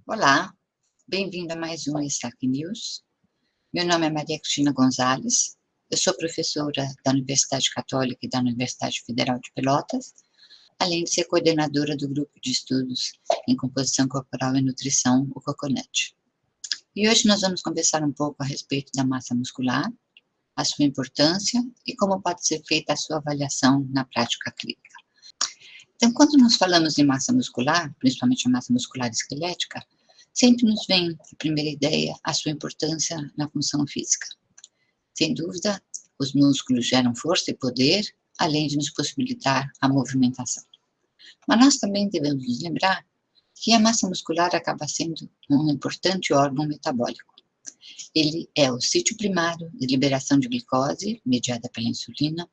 Olá, bem-vindo a mais um Destaque News. Meu nome é Maria Cristina Gonzalez, eu sou professora da Universidade Católica e da Universidade Federal de Pelotas, além de ser coordenadora do grupo de estudos em composição corporal e nutrição, o COCONUT. E hoje nós vamos conversar um pouco a respeito da massa muscular, a sua importância e como pode ser feita a sua avaliação na prática clínica. Então, quando nós falamos de massa muscular, principalmente a massa muscular esquelética, sempre nos vem a primeira ideia a sua importância na função física. Sem dúvida, os músculos geram força e poder, além de nos possibilitar a movimentação. Mas nós também devemos nos lembrar que a massa muscular acaba sendo um importante órgão metabólico. Ele é o sítio primário de liberação de glicose, mediada pela insulina,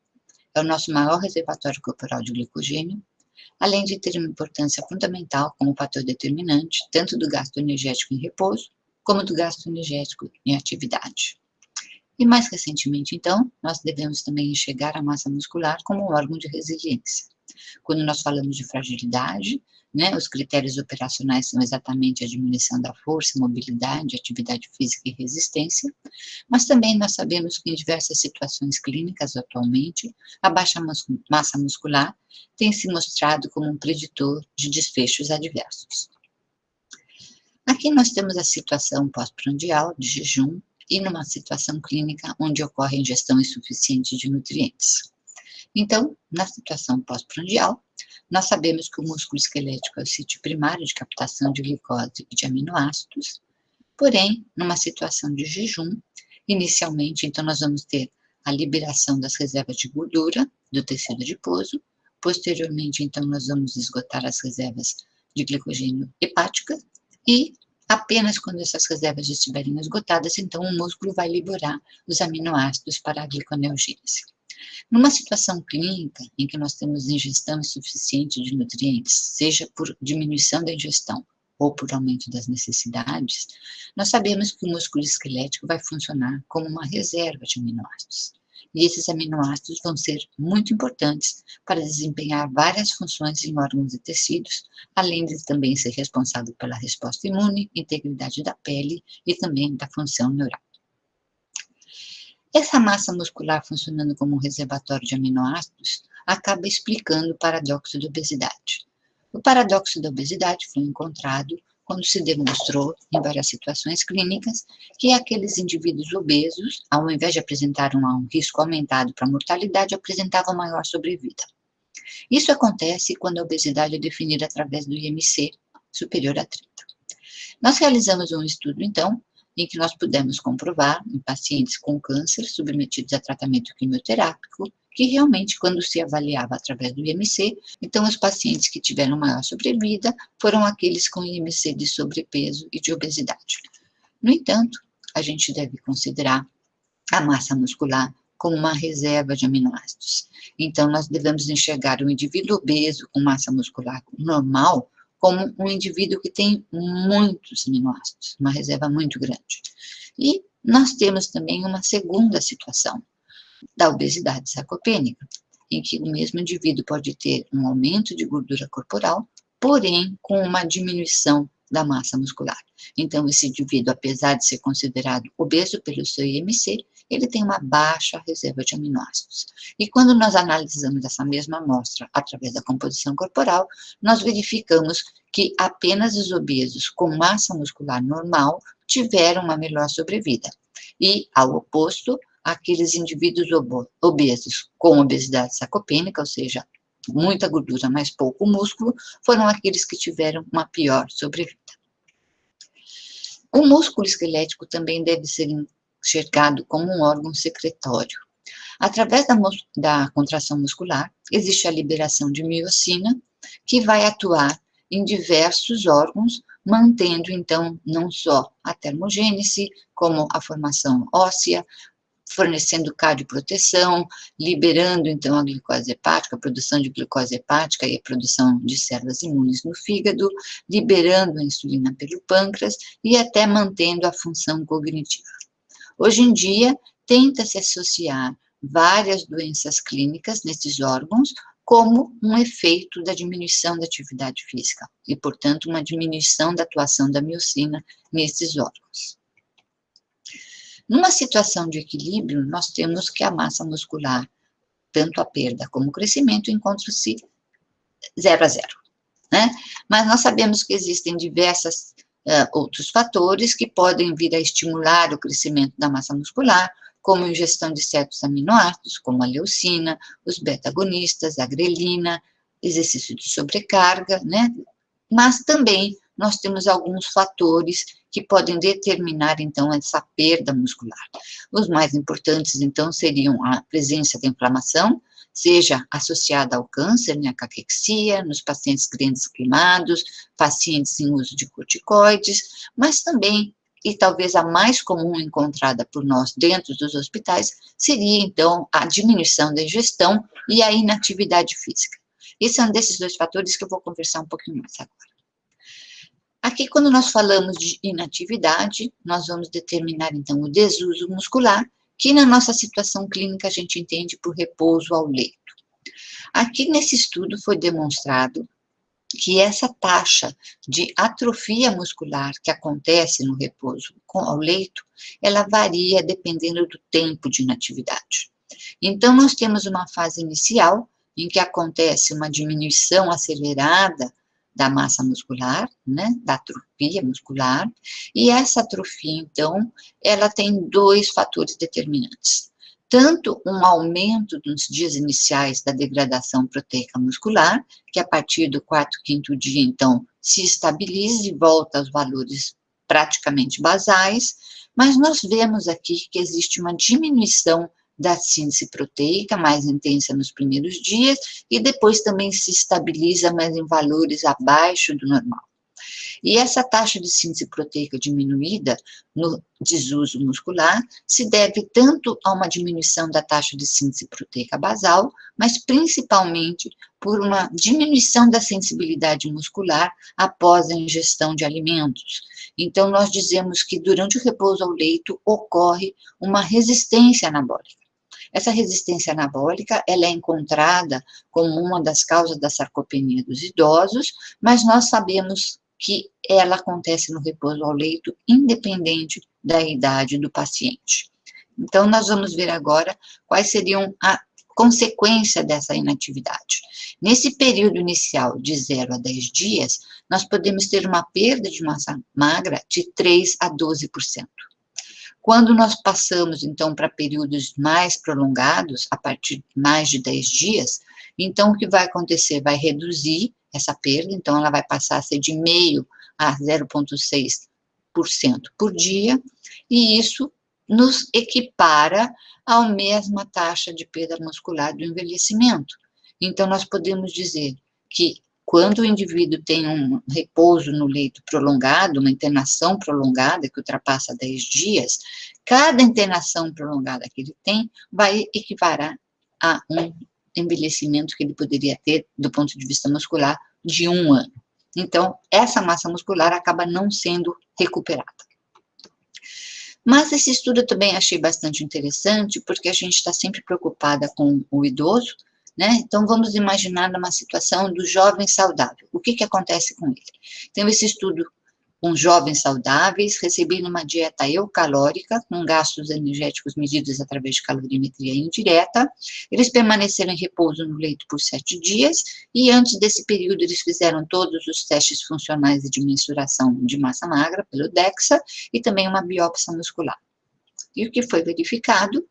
é o nosso maior reservatório corporal de glicogênio, além de ter uma importância fundamental como fator determinante, tanto do gasto energético em repouso, como do gasto energético em atividade. E mais recentemente, então, nós devemos também enxergar a massa muscular como um órgão de resiliência. Quando nós falamos de fragilidade, os critérios operacionais são exatamente a diminuição da força, mobilidade, atividade física e resistência, mas também nós sabemos que em diversas situações clínicas atualmente, a baixa massa muscular tem se mostrado como um preditor de desfechos adversos. Aqui nós temos a situação pós-prandial, de jejum, e numa situação clínica onde ocorre ingestão insuficiente de nutrientes. Então, na situação pós-prandial, nós sabemos que o músculo esquelético é o sítio primário de captação de glicose e de aminoácidos, porém, numa situação de jejum, inicialmente, então, nós vamos ter a liberação das reservas de gordura do tecido adiposo, posteriormente, então, nós vamos esgotar as reservas de glicogênio hepática e apenas quando essas reservas estiverem esgotadas, então, o músculo vai liberar os aminoácidos para a gliconeogênese. Numa situação clínica em que nós temos ingestão insuficiente de nutrientes, seja por diminuição da ingestão ou por aumento das necessidades, nós sabemos que o músculo esquelético vai funcionar como uma reserva de aminoácidos. E esses aminoácidos vão ser muito importantes para desempenhar várias funções em órgãos e tecidos, além de também ser responsável pela resposta imune, integridade da pele e também da função neural. Essa massa muscular funcionando como um reservatório de aminoácidos acaba explicando o paradoxo da obesidade. O paradoxo da obesidade foi encontrado quando se demonstrou, em várias situações clínicas, que aqueles indivíduos obesos, ao invés de apresentar um risco aumentado para a mortalidade, apresentavam maior sobrevida. Isso acontece quando a obesidade é definida através do IMC superior a 30. Nós realizamos um estudo, então, em que nós pudemos comprovar, em pacientes com câncer submetidos a tratamento quimioterápico, que realmente, quando se avaliava através do IMC, então os pacientes que tiveram maior sobrevida foram aqueles com IMC de sobrepeso e de obesidade. No entanto, a gente deve considerar a massa muscular como uma reserva de aminoácidos. Então, nós devemos enxergar o indivíduo obeso com massa muscular normal como um indivíduo que tem muitos aminoácidos, uma reserva muito grande. E nós temos também uma segunda situação, da obesidade sarcopênica, em que o mesmo indivíduo pode ter um aumento de gordura corporal, porém com uma diminuição da massa muscular. Então, esse indivíduo, apesar de ser considerado obeso pelo seu IMC, ele tem uma baixa reserva de aminoácidos. E quando nós analisamos essa mesma amostra através da composição corporal, nós verificamos que apenas os obesos com massa muscular normal tiveram uma melhor sobrevida. E, ao oposto, aqueles indivíduos obesos com obesidade sarcopênica, ou seja, muita gordura, mas pouco músculo, foram aqueles que tiveram uma pior sobrevida. O músculo esquelético também deve ser enxergado como um órgão secretório. Através da contração muscular, existe a liberação de miocina, que vai atuar em diversos órgãos, mantendo, então, não só a termogênese, como a formação óssea, fornecendo cardioproteção, liberando, então, a glicose hepática, a produção de glicose hepática e a produção de células imunes no fígado, liberando a insulina pelo pâncreas e até mantendo a função cognitiva. Hoje em dia, tenta-se associar várias doenças clínicas nesses órgãos como um efeito da diminuição da atividade física e, portanto, uma diminuição da atuação da miocina nesses órgãos. Numa situação de equilíbrio, nós temos que a massa muscular, tanto a perda como o crescimento, encontram-se 0 a 0, né? Mas nós sabemos que existem diversos outros fatores que podem vir a estimular o crescimento da massa muscular, como ingestão de certos aminoácidos, como a leucina, os beta-agonistas, a grelina, exercício de sobrecarga, né? Mas também nós temos alguns fatores que podem determinar, então, essa perda muscular. Os mais importantes, então, seriam a presença da inflamação, seja associada ao câncer, né, a caquexia, nos pacientes grandes queimados, pacientes em uso de corticoides, mas também, e talvez a mais comum encontrada por nós dentro dos hospitais, seria, então, a diminuição da ingestão e a inatividade física. Esse é um desses dois fatores que eu vou conversar um pouquinho mais agora. Aqui, quando nós falamos de inatividade, nós vamos determinar, então, o desuso muscular, que na nossa situação clínica a gente entende por repouso ao leito. Aqui, nesse estudo, foi demonstrado que essa taxa de atrofia muscular que acontece no repouso ao leito, ela varia dependendo do tempo de inatividade. Então, nós temos uma fase inicial, em que acontece uma diminuição acelerada da massa muscular, né, da atrofia muscular, e essa atrofia, então, ela tem dois fatores determinantes. Tanto um aumento nos dias iniciais da degradação proteica muscular, que a partir do quarto, quinto dia, então, se estabiliza e volta aos valores praticamente basais, mas nós vemos aqui que existe uma diminuição da síntese proteica, mais intensa nos primeiros dias, e depois também se estabiliza mais em valores abaixo do normal. E essa taxa de síntese proteica diminuída no desuso muscular se deve tanto a uma diminuição da taxa de síntese proteica basal, mas principalmente por uma diminuição da sensibilidade muscular após a ingestão de alimentos. Então, nós dizemos que durante o repouso ao leito ocorre uma resistência anabólica. Essa resistência anabólica, ela é encontrada como uma das causas da sarcopenia dos idosos, mas nós sabemos que ela acontece no repouso ao leito, independente da idade do paciente. Então, nós vamos ver agora quais seriam a consequência dessa inatividade. Nesse período inicial de 0 a 10 dias, nós podemos ter uma perda de massa magra de 3 a 12%. Quando nós passamos, então, para períodos mais prolongados, a partir de mais de 10 dias, então, o que vai acontecer? Vai reduzir essa perda, então, ela vai passar a ser de 0,5% a 0,6% por dia, e isso nos equipara à mesma taxa de perda muscular do envelhecimento. Então, nós podemos dizer que quando o indivíduo tem um repouso no leito prolongado, uma internação prolongada que ultrapassa 10 dias, cada internação prolongada que ele tem vai equiparar a um envelhecimento que ele poderia ter, do ponto de vista muscular, de 1 ano. Então, essa massa muscular acaba não sendo recuperada. Mas esse estudo eu também achei bastante interessante, porque a gente está sempre preocupada com o idoso, né? Então, vamos imaginar numa situação do jovem saudável. O que acontece com ele? Então, esse estudo com jovens saudáveis, recebendo uma dieta eucalórica, com gastos energéticos medidos através de calorimetria indireta, eles permaneceram em repouso no leito por 7 dias, e antes desse período eles fizeram todos os testes funcionais de mensuração de massa magra, pelo DEXA, e também uma biópsia muscular. E o que foi verificado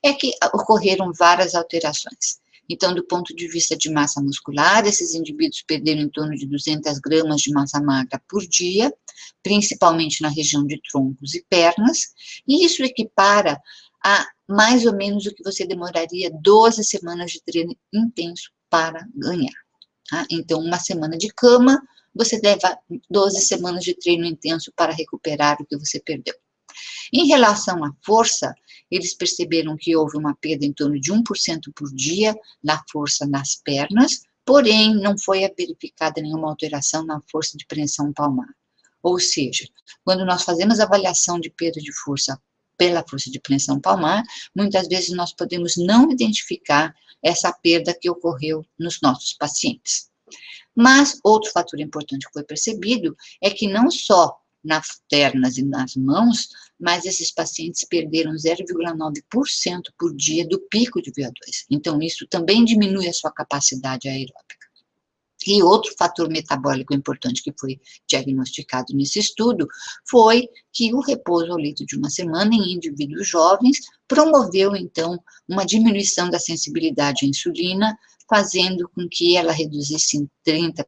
é que ocorreram várias alterações. Então, do ponto de vista de massa muscular, esses indivíduos perderam em torno de 200 gramas de massa magra por dia, principalmente na região de troncos e pernas, e isso equipara a mais ou menos o que você demoraria 12 semanas de treino intenso para ganhar. Tá? Então, uma semana de cama, você leva 12 semanas de treino intenso para recuperar o que você perdeu. Em relação à força, eles perceberam que houve uma perda em torno de 1% por dia na força nas pernas, porém não foi verificada nenhuma alteração na força de preensão palmar. Ou seja, quando nós fazemos avaliação de perda de força pela força de pressão palmar, muitas vezes nós podemos não identificar essa perda que ocorreu nos nossos pacientes. Mas outro fator importante que foi percebido é que não só nas pernas e nas mãos, mas esses pacientes perderam 0,9% por dia do pico de VO2. Então, isso também diminui a sua capacidade aeróbica. E outro fator metabólico importante que foi diagnosticado nesse estudo foi que o repouso ao leito de uma semana em indivíduos jovens promoveu, então, uma diminuição da sensibilidade à insulina, fazendo com que ela reduzisse em 30%.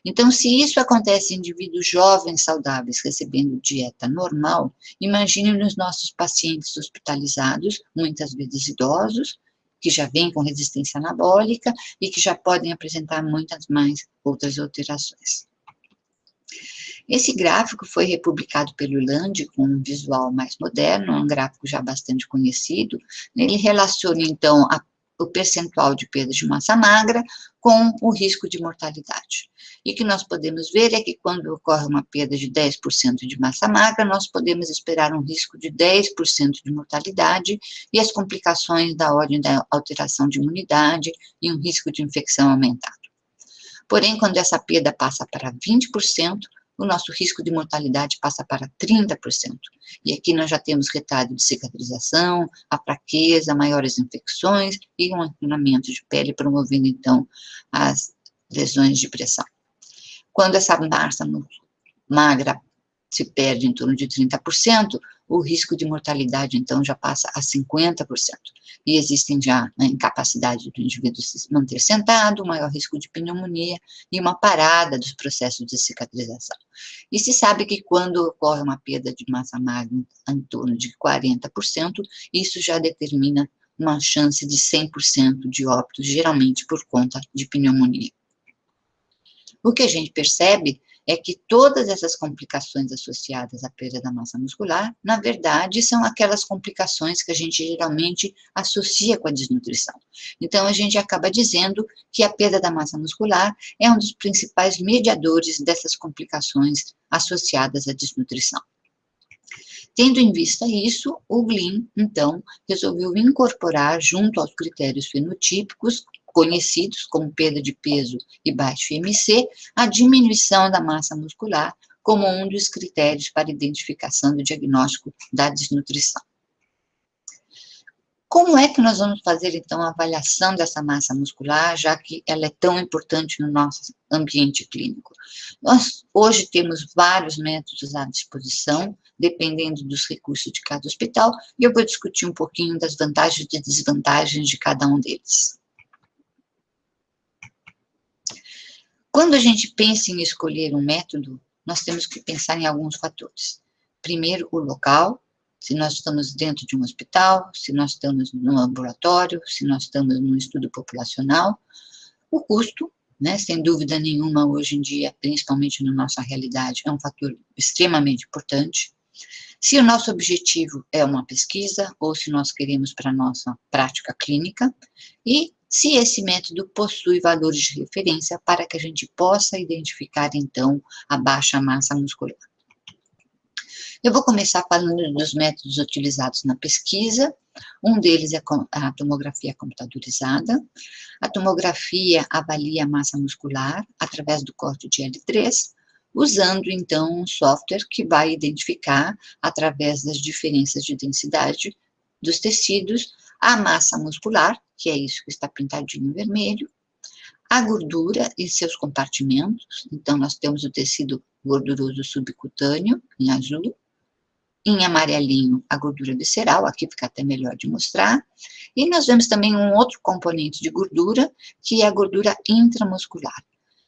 Então, se isso acontece em indivíduos jovens saudáveis recebendo dieta normal, imagine nos nossos pacientes hospitalizados, muitas vezes idosos, que já vêm com resistência anabólica e que já podem apresentar muitas mais outras alterações. Esse gráfico foi republicado pelo Lande com um visual mais moderno, um gráfico já bastante conhecido. Ele relaciona, então, o percentual de perda de massa magra com o risco de mortalidade. E o que nós podemos ver é que quando ocorre uma perda de 10% de massa magra, nós podemos esperar um risco de 10% de mortalidade e as complicações da ordem da alteração de imunidade e um risco de infecção aumentado. Porém, quando essa perda passa para 20%, o nosso risco de mortalidade passa para 30%. E aqui nós já temos retardo de cicatrização, a fraqueza, maiores infecções e um afinamento de pele, promovendo, então, as lesões de pressão. Quando essa massa magra se perde em torno de 30%, o risco de mortalidade, então, já passa a 50%. E existem já a incapacidade do indivíduo se manter sentado, maior risco de pneumonia e uma parada dos processos de cicatrização. E se sabe que quando ocorre uma perda de massa magra em torno de 40%, isso já determina uma chance de 100% de óbito, geralmente por conta de pneumonia. O que a gente percebe é que todas essas complicações associadas à perda da massa muscular, na verdade, são aquelas complicações que a gente geralmente associa com a desnutrição. Então, a gente acaba dizendo que a perda da massa muscular é um dos principais mediadores dessas complicações associadas à desnutrição. Tendo em vista isso, o Glynn, então, resolveu incorporar, junto aos critérios fenotípicos, conhecidos como perda de peso e baixo IMC, a diminuição da massa muscular como um dos critérios para identificação do diagnóstico da desnutrição. Como é que nós vamos fazer, então, a avaliação dessa massa muscular, já que ela é tão importante no nosso ambiente clínico? Nós, hoje, temos vários métodos à disposição, dependendo dos recursos de cada hospital, e eu vou discutir um pouquinho das vantagens e desvantagens de cada um deles. Quando a gente pensa em escolher um método, nós temos que pensar em alguns fatores. Primeiro, o local, se nós estamos dentro de um hospital, se nós estamos num laboratório, se nós estamos num estudo populacional. O custo, né, sem dúvida nenhuma, hoje em dia, principalmente na nossa realidade, é um fator extremamente importante. Se o nosso objetivo é uma pesquisa, ou se nós queremos para a nossa prática clínica, e se esse método possui valores de referência para que a gente possa identificar, então, a baixa massa muscular. Eu vou começar falando dos métodos utilizados na pesquisa. Um deles é a tomografia computadorizada. A tomografia avalia a massa muscular através do corte de L3, usando, então, um software que vai identificar, através das diferenças de densidade dos tecidos, a massa muscular, que é isso que está pintadinho em vermelho, a gordura e seus compartimentos. Então, nós temos o tecido gorduroso subcutâneo, em azul, em amarelinho, a gordura visceral, aqui fica até melhor de mostrar, e nós vemos também um outro componente de gordura, que é a gordura intramuscular.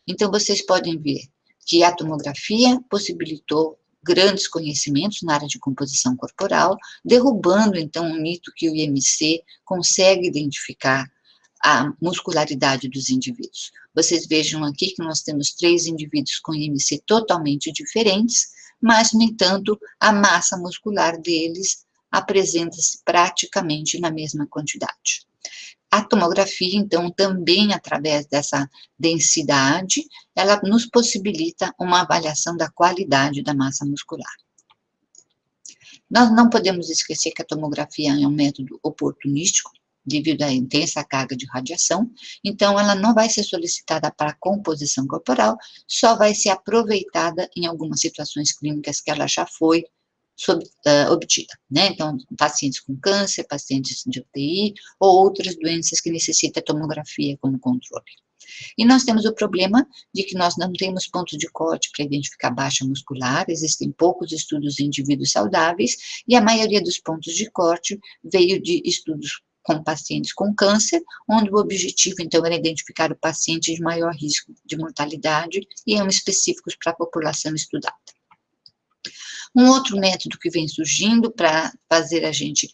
Então, vocês podem ver que a tomografia possibilitou grandes conhecimentos na área de composição corporal, derrubando, então, o mito que o IMC consegue identificar a muscularidade dos indivíduos. Vocês vejam aqui que nós temos 3 indivíduos com IMC totalmente diferentes, mas, no entanto, a massa muscular deles apresenta-se praticamente na mesma quantidade. A tomografia, então, também através dessa densidade, ela nos possibilita uma avaliação da qualidade da massa muscular. Nós não podemos esquecer que a tomografia é um método oportunístico, devido à intensa carga de radiação, então ela não vai ser solicitada para composição corporal, só vai ser aproveitada em algumas situações clínicas que ela já foi obtida, né? Então, pacientes com câncer, pacientes de UTI, ou outras doenças que necessitam tomografia como controle. E nós temos o problema de que nós não temos pontos de corte para identificar baixa muscular, existem poucos estudos em indivíduos saudáveis, e a maioria dos pontos de corte veio de estudos com pacientes com câncer, onde o objetivo, então, era identificar o paciente de maior risco de mortalidade e eram específicos para a população estudada. Um outro método que vem surgindo para fazer a gente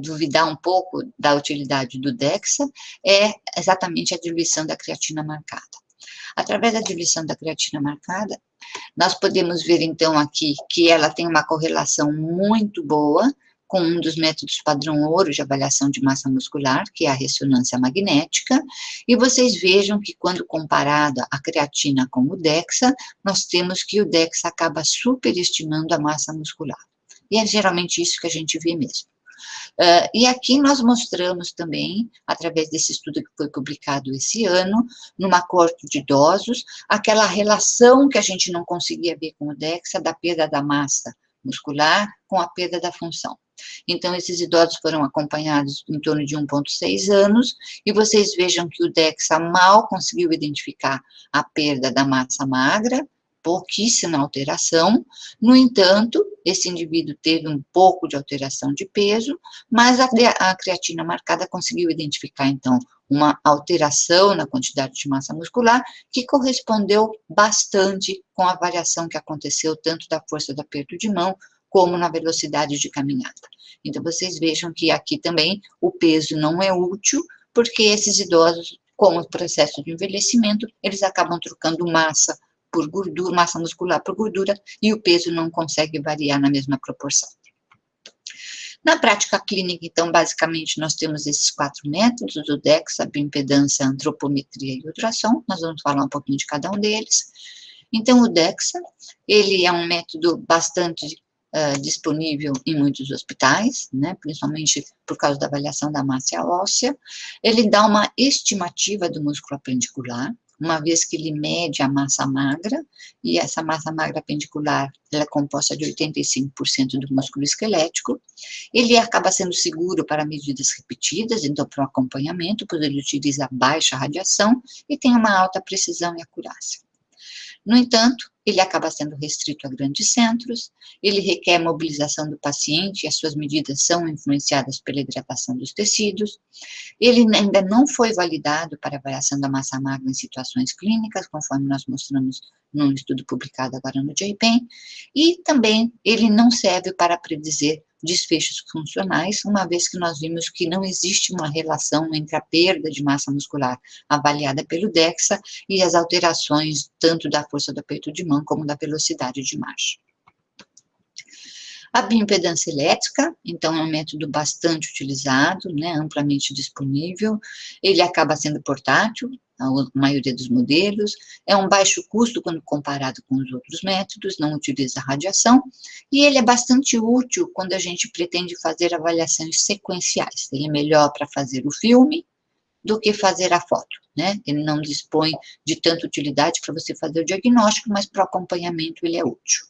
duvidar um pouco da utilidade do DEXA é exatamente a diluição da creatina marcada. Através da diluição da creatina marcada, nós podemos ver, então, aqui que ela tem uma correlação muito boa com um dos métodos padrão ouro de avaliação de massa muscular, que é a ressonância magnética, e vocês vejam que quando comparada a creatina com o DEXA, nós temos que o DEXA acaba superestimando a massa muscular. E é geralmente isso que a gente vê mesmo. E aqui nós mostramos também, através desse estudo que foi publicado esse ano, numa coorte de idosos, aquela relação que a gente não conseguia ver com o DEXA, da perda da massa muscular com a perda da função. Então, esses idosos foram acompanhados em torno de 1,6 anos, e vocês vejam que o DEXA mal conseguiu identificar a perda da massa magra, pouquíssima alteração. No entanto, esse indivíduo teve um pouco de alteração de peso, mas a creatina marcada conseguiu identificar, então, uma alteração na quantidade de massa muscular que correspondeu bastante com a variação que aconteceu tanto da força do aperto de mão como na velocidade de caminhada. Então, vocês vejam que aqui também o peso não é útil, porque esses idosos, com o processo de envelhecimento, eles acabam trocando massa por gordura, massa muscular por gordura, e o peso não consegue variar na mesma proporção. Na prática clínica, então, basicamente, nós temos esses 4 métodos, o DEXA, a bioimpedância, a antropometria e ultrassom, nós vamos falar um pouquinho de cada um deles. Então, o DEXA, ele é um método bastante disponível em muitos hospitais, né, principalmente por causa da avaliação da massa óssea. Ele dá uma estimativa do músculo apendicular, uma vez que ele mede a massa magra, e essa massa magra apendicular, ela é composta de 85% do músculo esquelético. Ele acaba sendo seguro para medidas repetidas, então para o acompanhamento, pois ele utiliza baixa radiação e tem uma alta precisão e acurácia. No entanto, ele acaba sendo restrito a grandes centros, ele requer mobilização do paciente e as suas medidas são influenciadas pela hidratação dos tecidos. Ele ainda não foi validado para avaliação da massa magra em situações clínicas, conforme nós mostramos num estudo publicado agora no JPEN, e também ele não serve para predizer desfechos funcionais, uma vez que nós vimos que não existe uma relação entre a perda de massa muscular avaliada pelo DEXA e as alterações tanto da força do aperto de mão como da velocidade de marcha. A bioimpedância elétrica, então, é um método bastante utilizado, né, amplamente disponível, ele acaba sendo portátil, a maioria dos modelos, é um baixo custo quando comparado com os outros métodos, não utiliza radiação, e ele é bastante útil quando a gente pretende fazer avaliações sequenciais, ele é melhor para fazer o filme do que fazer a foto, né, ele não dispõe de tanta utilidade para você fazer o diagnóstico, mas para o acompanhamento ele é útil.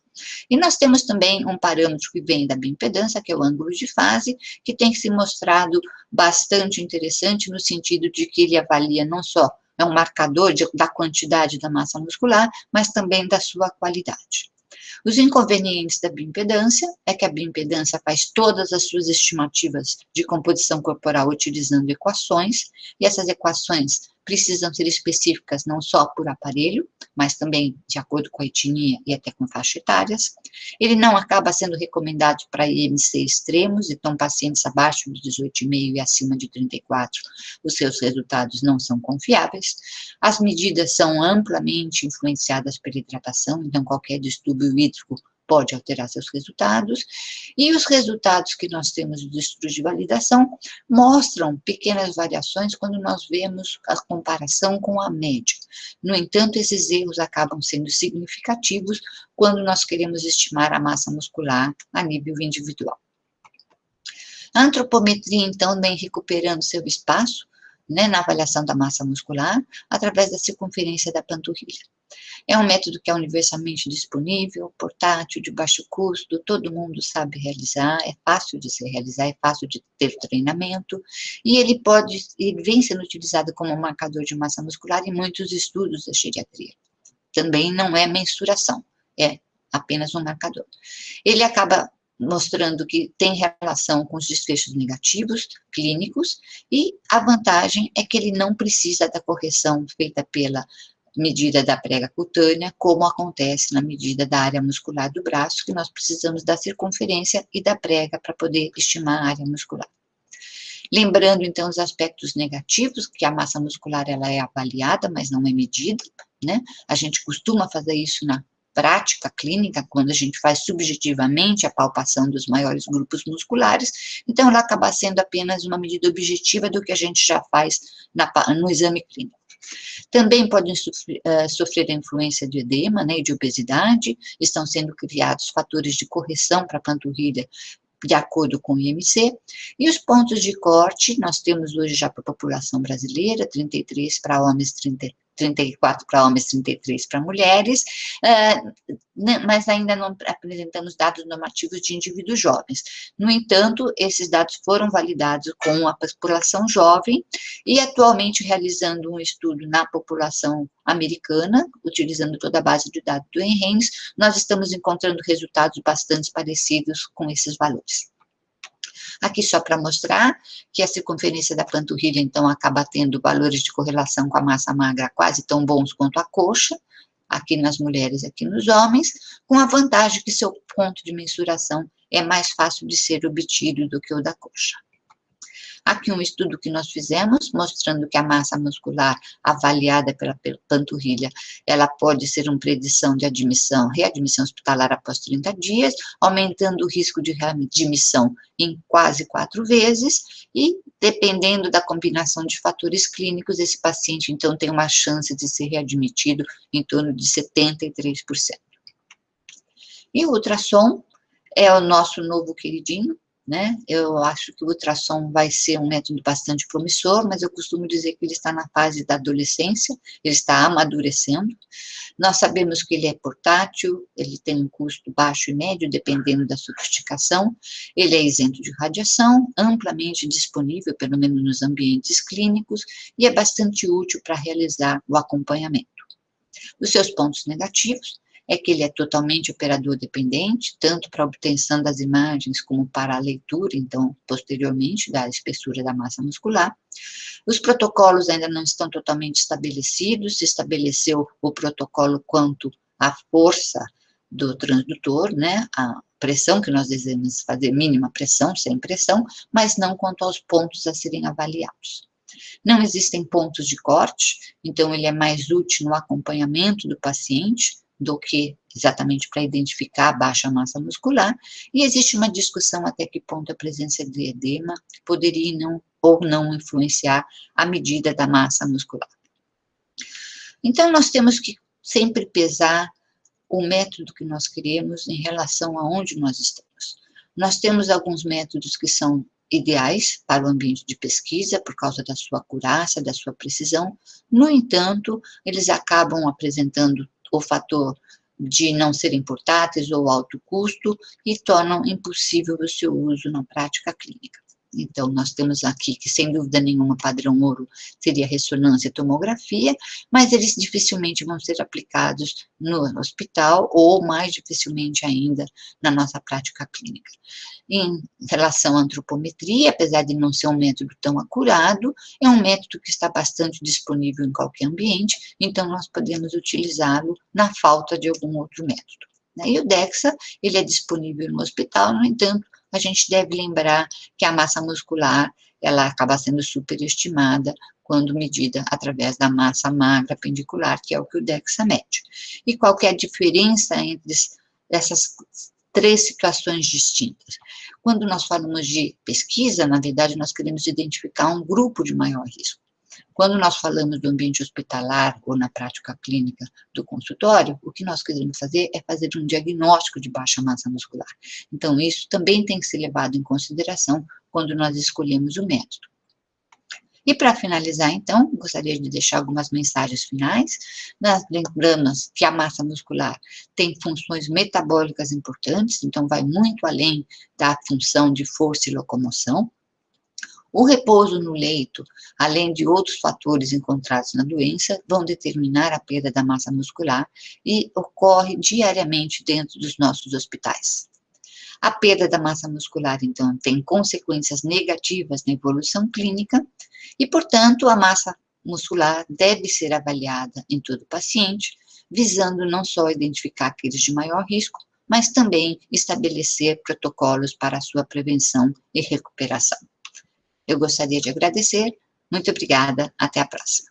E nós temos também um parâmetro que vem da bioimpedância, que é o ângulo de fase, que tem se mostrado bastante interessante no sentido de que ele avalia não só, é um marcador da quantidade da massa muscular, mas também da sua qualidade. Os inconvenientes da bioimpedância é que a bioimpedância faz todas as suas estimativas de composição corporal utilizando equações, e essas equações precisam ser específicas não só por aparelho, mas também de acordo com a etnia e até com faixa etárias. Ele não acaba sendo recomendado para IMC extremos, então pacientes abaixo de 18,5 e acima de 34, os seus resultados não são confiáveis. As medidas são amplamente influenciadas pela hidratação, então qualquer distúrbio hídrico pode alterar seus resultados, e os resultados que nós temos dos estudos de validação mostram pequenas variações quando nós vemos a comparação com a média. No entanto, esses erros acabam sendo significativos quando nós queremos estimar a massa muscular a nível individual. A antropometria, então, vem recuperando seu espaço, né, na avaliação da massa muscular, através da circunferência da panturrilha. É um método que é universalmente disponível, portátil, de baixo custo, todo mundo sabe realizar, é fácil de se realizar, é fácil de ter treinamento, e ele vem sendo utilizado como marcador de massa muscular em muitos estudos da geriatria. Também não é mensuração, é apenas um marcador. Ele acaba mostrando que tem relação com os desfechos negativos, clínicos, e a vantagem é que ele não precisa da correção feita pela medida da prega cutânea, como acontece na medida da área muscular do braço, que nós precisamos da circunferência e da prega para poder estimar a área muscular. Lembrando, então, os aspectos negativos, que a massa muscular ela é avaliada, mas não é medida, né? A gente costuma fazer isso na prática clínica, quando a gente faz subjetivamente a palpação dos maiores grupos musculares, então ela acaba sendo apenas uma medida objetiva do que a gente já faz no exame clínico. Também podem sofrer a influência de edema, né, e de obesidade, estão sendo criados fatores de correção para a panturrilha de acordo com o IMC, e os pontos de corte, nós temos hoje já para a população brasileira, 33 para homens, 34 para homens, 33 para mulheres, mas ainda não apresentamos dados normativos de indivíduos jovens. No entanto, esses dados foram validados com a população jovem e atualmente realizando um estudo na população americana, utilizando toda a base de dados do NHANES, nós estamos encontrando resultados bastante parecidos com esses valores. Aqui só para mostrar que a circunferência da panturrilha, então, acaba tendo valores de correlação com a massa magra quase tão bons quanto a coxa, aqui nas mulheres, aqui nos homens, com a vantagem que seu ponto de mensuração é mais fácil de ser obtido do que o da coxa. Aqui um estudo que nós fizemos, mostrando que a massa muscular avaliada pela panturrilha, ela pode ser uma predição de readmissão hospitalar após 30 dias, aumentando o risco de readmissão em quase 4 vezes, e dependendo da combinação de fatores clínicos, esse paciente, então, tem uma chance de ser readmitido em torno de 73%. E o ultrassom é o nosso novo queridinho, né? Eu acho que o ultrassom vai ser um método bastante promissor, mas eu costumo dizer que ele está na fase da adolescência, ele está amadurecendo. Nós sabemos que ele é portátil, ele tem um custo baixo e médio, dependendo da sofisticação, ele é isento de radiação, amplamente disponível, pelo menos nos ambientes clínicos, e é bastante útil para realizar o acompanhamento. Os seus pontos negativos é que ele é totalmente operador dependente, tanto para a obtenção das imagens como para a leitura, então, posteriormente, da espessura da massa muscular. Os protocolos ainda não estão totalmente estabelecidos, se estabeleceu o protocolo quanto à força do transdutor, né, a pressão que nós desejamos fazer, mínima pressão, sem pressão, mas não quanto aos pontos a serem avaliados. Não existem pontos de corte, então ele é mais útil no acompanhamento do paciente, do que exatamente para identificar a baixa massa muscular, e existe uma discussão até que ponto a presença de edema poderia ou não influenciar a medida da massa muscular. Então, nós temos que sempre pesar o método que nós queremos em relação a onde nós estamos. Nós temos alguns métodos que são ideais para o ambiente de pesquisa, por causa da sua acurácia, da sua precisão, no entanto, eles acabam apresentando o fator de não serem portáteis ou alto custo e tornam impossível o seu uso na prática clínica. Então, nós temos aqui que, sem dúvida nenhuma, padrão ouro seria ressonância e tomografia, mas eles dificilmente vão ser aplicados no hospital ou, mais dificilmente ainda, na nossa prática clínica. Em relação à antropometria, apesar de não ser um método tão acurado, é um método que está bastante disponível em qualquer ambiente, então nós podemos utilizá-lo na falta de algum outro método. E o DEXA, ele é disponível no hospital, no entanto, a gente deve lembrar que a massa muscular, ela acaba sendo superestimada quando medida através da massa magra pendicular, que é o que o DEXA mede. E qualquer diferença entre essas três situações distintas. Quando nós falamos de pesquisa, na verdade, nós queremos identificar um grupo de maior risco. Quando nós falamos do ambiente hospitalar ou na prática clínica do consultório, o que nós queremos fazer é fazer um diagnóstico de baixa massa muscular. Então, isso também tem que ser levado em consideração quando nós escolhemos o método. E para finalizar, então, gostaria de deixar algumas mensagens finais. Nós lembramos que a massa muscular tem funções metabólicas importantes, então vai muito além da função de força e locomoção. O repouso no leito, além de outros fatores encontrados na doença, vão determinar a perda da massa muscular e ocorre diariamente dentro dos nossos hospitais. A perda da massa muscular, então, tem consequências negativas na evolução clínica e, portanto, a massa muscular deve ser avaliada em todo paciente, visando não só identificar aqueles de maior risco, mas também estabelecer protocolos para a sua prevenção e recuperação. Eu gostaria de agradecer. Muito obrigada. Até a próxima.